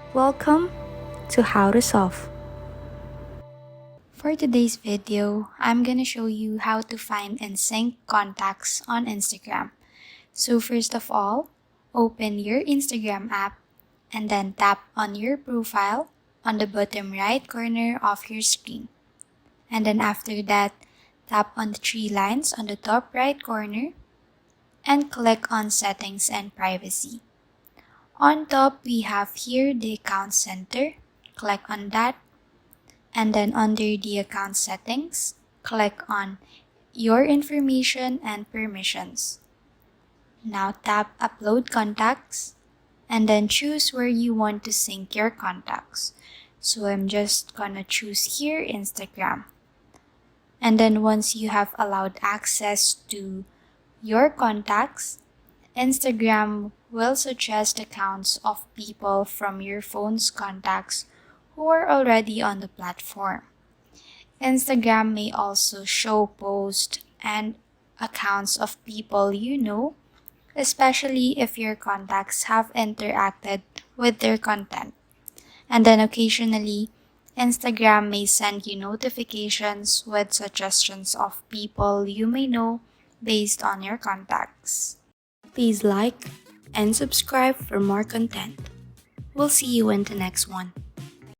Welcome to How to Solve. For today's video, I'm gonna show you how to find and sync contacts on Instagram. So first of all, open your Instagram app and then tap on your profile on the bottom right corner of your screen. And then after that, tap on the three lines on the top right corner and click on Settings and Privacy. On top, we have here the Account Center. Click on that. And then under the Account Settings, click on Your Information and Permissions. Now tap Upload Contacts and then choose where you want to sync your contacts. So I'm just gonna choose here Instagram. And then once you have allowed access to your contacts, Instagram will suggest accounts of people from your phone's contacts who are already on the platform. Instagram may also show posts and accounts of people you know, especially if your contacts have interacted with their content. And then occasionally, Instagram may send you notifications with suggestions of people you may know based on your contacts. Please like and subscribe for more content. We'll see you in the next one.